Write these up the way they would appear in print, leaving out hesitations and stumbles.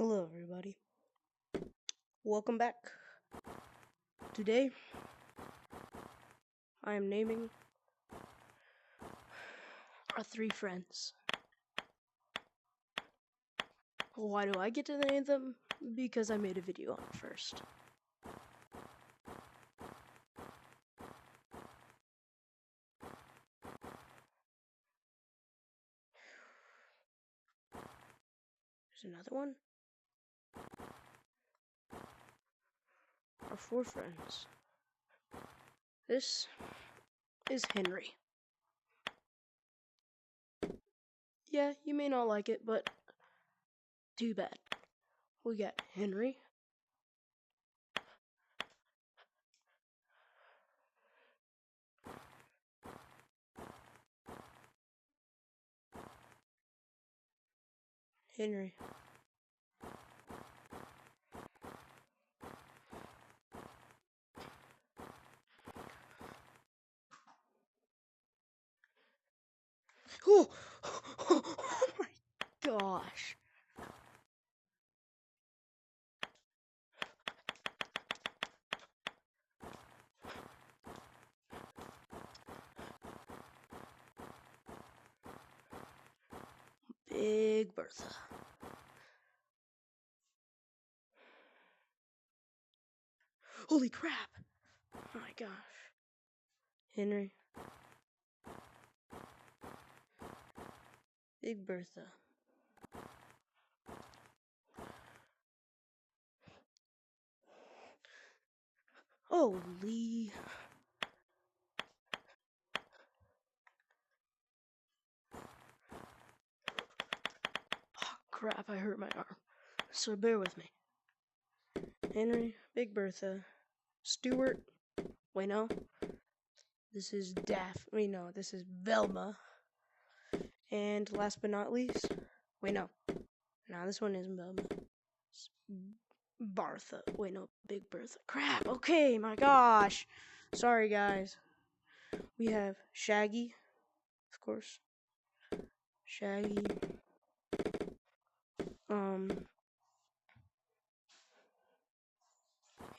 Hello, everybody. Welcome back. Today, I am naming our three friends. Why do I get to name them? Because I made a video on it first. There's another one. Our four friends. This is Henry. Yeah, you may not like it, but too bad. We got Henry. Henry. Oh, oh my gosh. Big Bertha. Holy crap. Oh my gosh. Henry. Big Bertha. Holy. Oh, crap, I hurt my arm. So bear with me. Henry, Big Bertha, Stuart. Wait, no. This is Daphne. No, this is Velma. And last but not least, wait, no. No, this one isn't Velma. It's Bartha. Wait, no, Big Bertha. Crap, okay, my gosh. Sorry, guys. We have Shaggy, of course. Shaggy.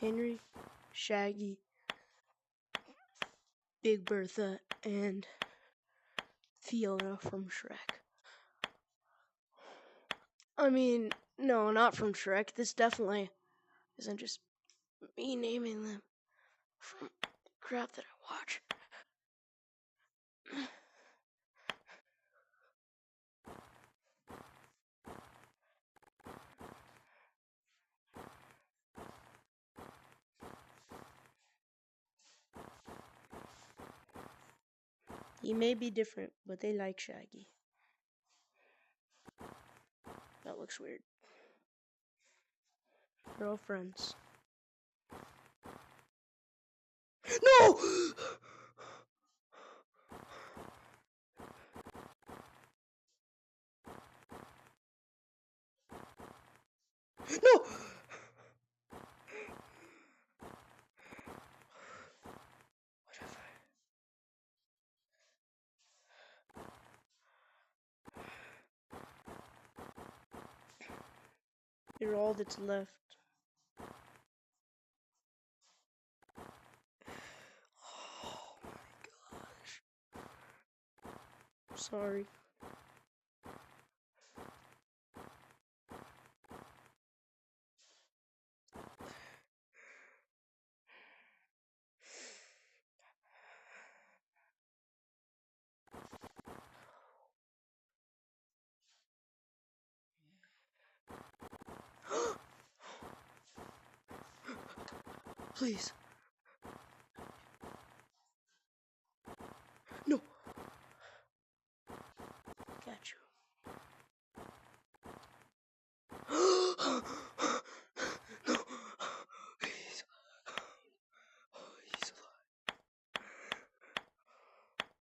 Henry, Shaggy, Big Bertha, and Fiona from Shrek. I mean, no, not from Shrek. This definitely isn't just me naming them from crap that I watch. He may be different, but they like Shaggy. That looks weird. They're all friends. No! No! You're all that's left. Oh my gosh. I'm sorry. Please. No. Got you. No. Please. Oh, he's alive.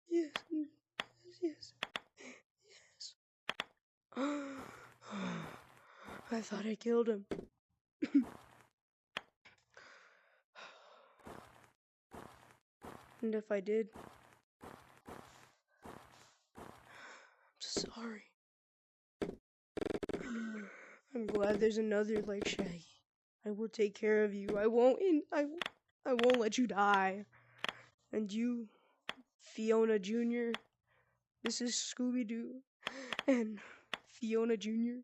Yes. Yes. Yes. I thought I killed him. And if I did, I'm sorry. I'm glad glad there's another like Shaggy. I will take care of you. I won't let you die. And you, Fiona Jr., this is Scooby-Doo and Fiona Jr.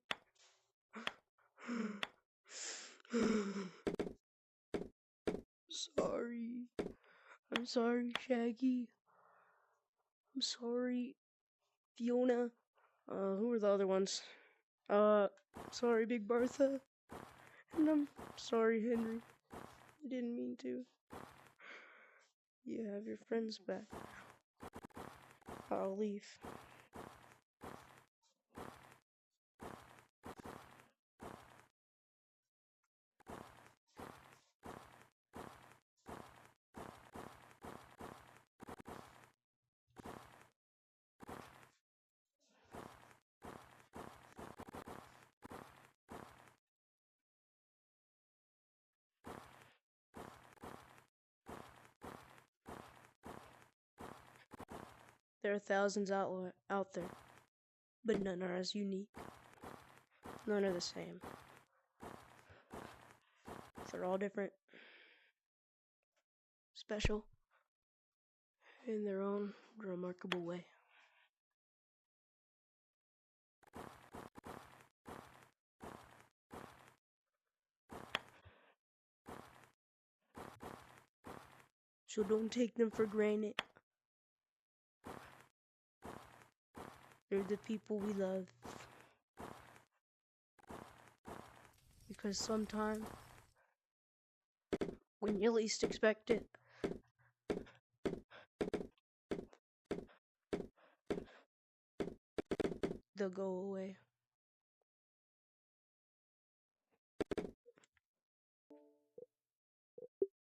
Sorry. I'm sorry, Shaggy. I'm sorry, Fiona. Who are the other ones? Sorry, Big Bertha. And I'm sorry, Henry. I didn't mean to. You have your friends back. I'll leave. There are thousands out there, but none are as unique. None are the same. They're all different, special, in their own remarkable way. So don't take them for granted. They're the people we love. Because sometimes, when you least expect it, they'll go away.